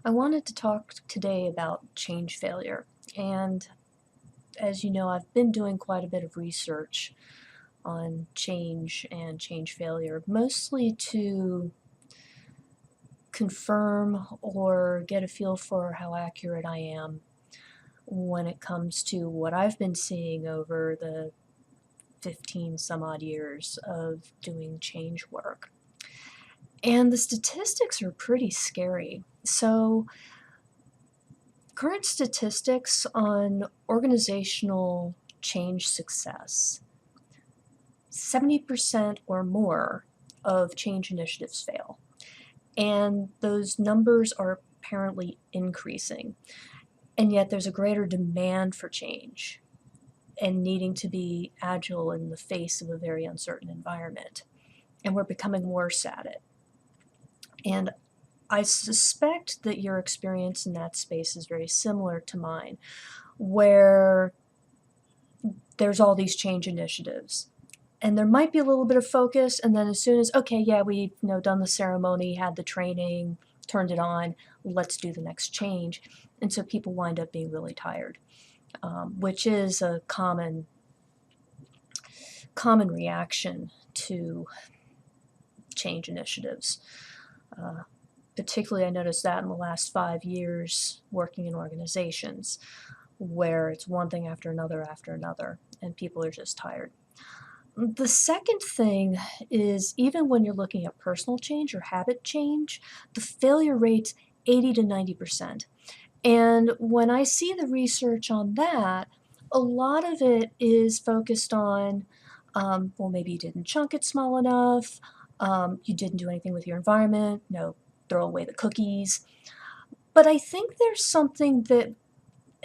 I wanted to talk today about change failure. And as you know, I've been doing quite a bit of research on change and change failure, mostly to confirm or get a feel for how accurate I am when it comes to what I've been seeing over the 15 some odd years of doing change work. And the statistics are pretty scary. So, current statistics on organizational change success, 70% or more of change initiatives fail. And those numbers are apparently increasing. And yet there's a greater demand for change and needing to be agile in the face of a very uncertain environment. And we're becoming worse at it. And I suspect that your experience in that space is very similar to mine, where there's all these change initiatives. And there might be a little bit of focus, and then as soon as, okay, yeah, we've done the ceremony, had the training, turned it on, let's do the next change. And so people wind up being really tired, which is a common reaction to change initiatives. Particularly, I noticed that in the last 5 years working in organizations where it's one thing after another, and people are just tired. The second thing is, even when you're looking at personal change or habit change, the failure rate's 80 to 90%. And when I see the research on that, a lot of it is focused on, well, maybe you didn't chunk it small enough, you didn't do anything with your environment, throw away the cookies. But I think there's something that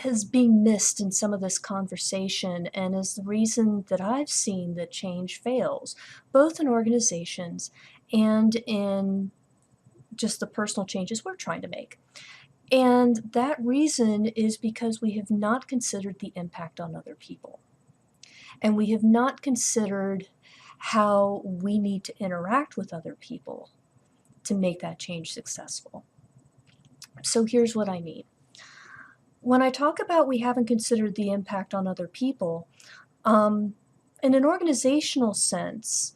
is being missed in some of this conversation and is the reason that I've seen that change fails, both in organizations and in just the personal changes we're trying to make. And that reason is because we have not considered the impact on other people. And we have not considered how we need to interact with other people to make that change successful. So here's what I mean. When I talk about we haven't considered the impact on other people, in an organizational sense,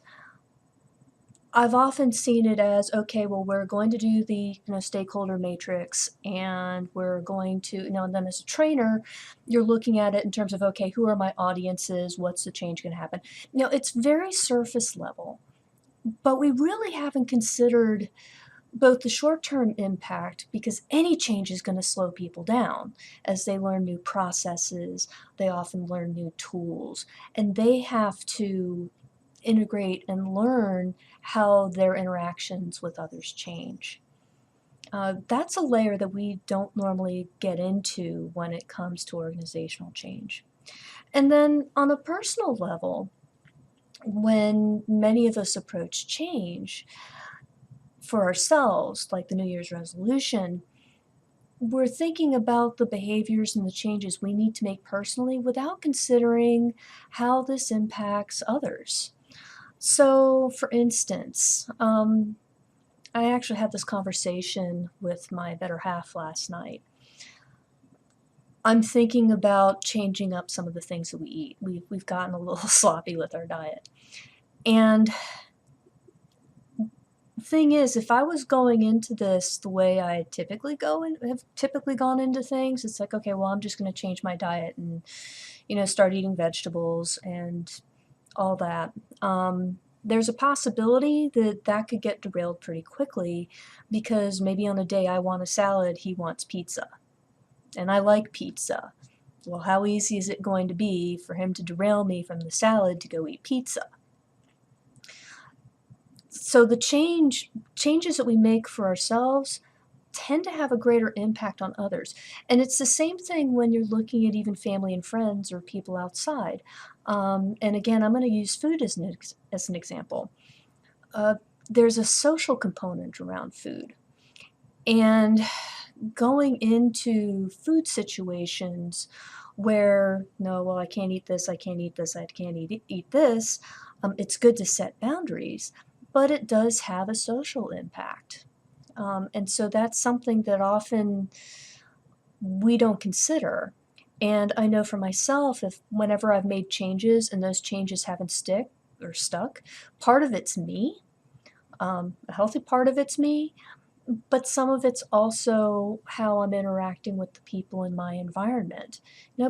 I've often seen it as, okay, well, we're going to do the stakeholder matrix, and we're going to, and then as a trainer, you're looking at it in terms of, okay, who are my audiences? What's the change going to happen? It's very surface level, but we really haven't considered both the short-term impact, because any change is going to slow people down as they learn new processes, they often learn new tools, and they have to integrate and learn how their interactions with others change. That's a layer that we don't normally get into when it comes to organizational change. And then on a personal level, when many of us approach change for ourselves, like the New Year's resolution, we're thinking about the behaviors and the changes we need to make personally without considering how this impacts others. So, for instance, I actually had this conversation with my better half last night. I'm thinking about changing up some of the things that we eat. We've gotten a little sloppy with our diet. And the thing is, if I was going into this the way I typically go and have typically gone into things, it's like, okay, well, I'm just going to change my diet and, start eating vegetables and all that. There's a possibility that that could get derailed pretty quickly, because maybe on a day I want a salad, he wants pizza. And I like pizza. Well, how easy is it going to be for him to derail me from the salad to go eat pizza? So the changes that we make for ourselves tend to have a greater impact on others. And it's the same thing when you're looking at even family and friends or people outside. And again, I'm going to use food as an example. Uh, there's a social component around food. And going into food situations where, no, well, I can't eat this, I can't eat this, I can't eat this, it's good to set boundaries, but it does have a social impact. And so that's something that often we don't consider. And I know for myself, if whenever I've made changes and those changes haven't stuck, part of it's me, a healthy part of it's me, but some of it's also how I'm interacting with the people in my environment.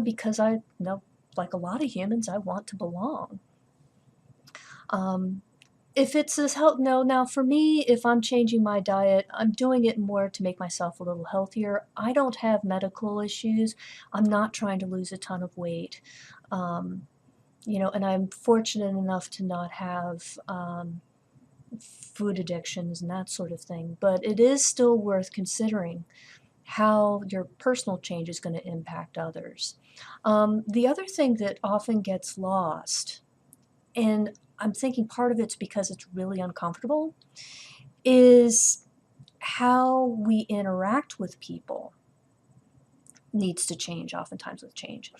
Because like a lot of humans, I want to belong. Um, if it's this health, no, now for me, if I'm changing my diet, I'm doing it more to make myself a little healthier. I don't have medical issues. I'm not trying to lose a ton of weight. Um, and I'm fortunate enough to not have food addictions and that sort of thing. But it is still worth considering how your personal change is going to impact others. The other thing that often gets lost, and I'm thinking part of it's because it's really uncomfortable, is how we interact with people needs to change oftentimes with change.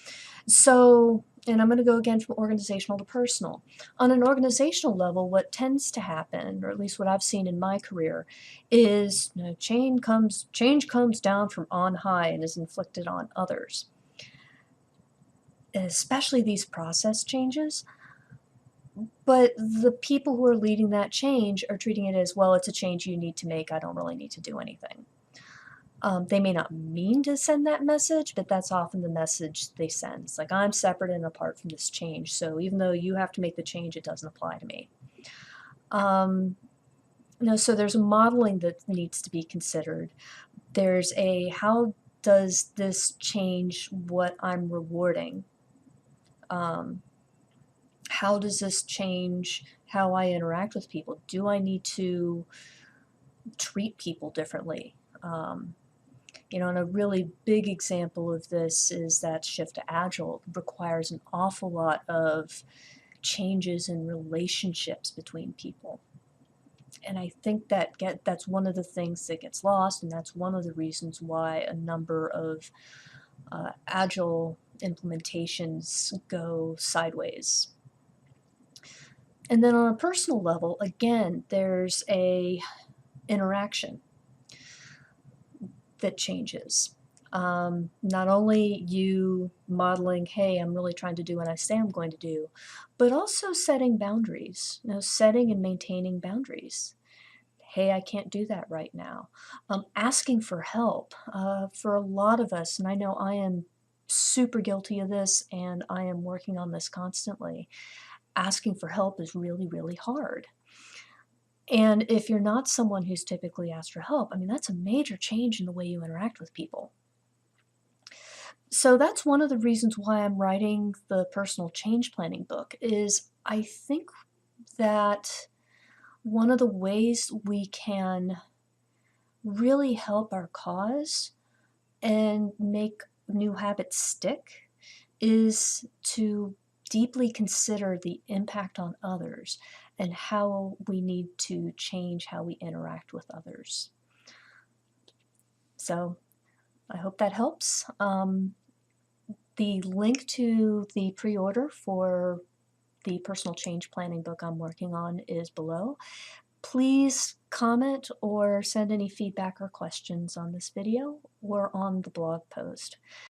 So, and I'm going to go again from organizational to personal. On an organizational level, what tends to happen, or at least what I've seen in my career, is change comes down from on high and is inflicted on others. Especially these process changes. But the people who are leading that change are treating it as, well, it's a change you need to make. I don't really need to do anything. They may not mean to send that message, but that's often the message they send. It's like, I'm separate and apart from this change, so even though you have to make the change, it doesn't apply to me. So there's a modeling that needs to be considered. There's how does this change what I'm rewarding? How does this change how I interact with people? Do I need to treat people differently? And a really big example of this is that shift to Agile requires an awful lot of changes in relationships between people. And I think that's one of the things that gets lost, and that's one of the reasons why a number of Agile implementations go sideways. And then on a personal level, again, there's a interaction that changes. Not only you modeling, hey, I'm really trying to do what I say I'm going to do, but also setting boundaries, setting and maintaining boundaries. Hey, I can't do that right now. Asking for help. For a lot of us, and I know I am super guilty of this and I am working on this constantly, asking for help is really, really hard. And if you're not someone who's typically asked for help, I mean, that's a major change in the way you interact with people. So that's one of the reasons why I'm writing the personal change planning book, is I think that one of the ways we can really help our cause and make new habits stick is to deeply consider the impact on others and how we need to change how we interact with others. So I hope that helps. The link to the pre-order for the personal change planning book I'm working on is below. Please comment or send any feedback or questions on this video or on the blog post.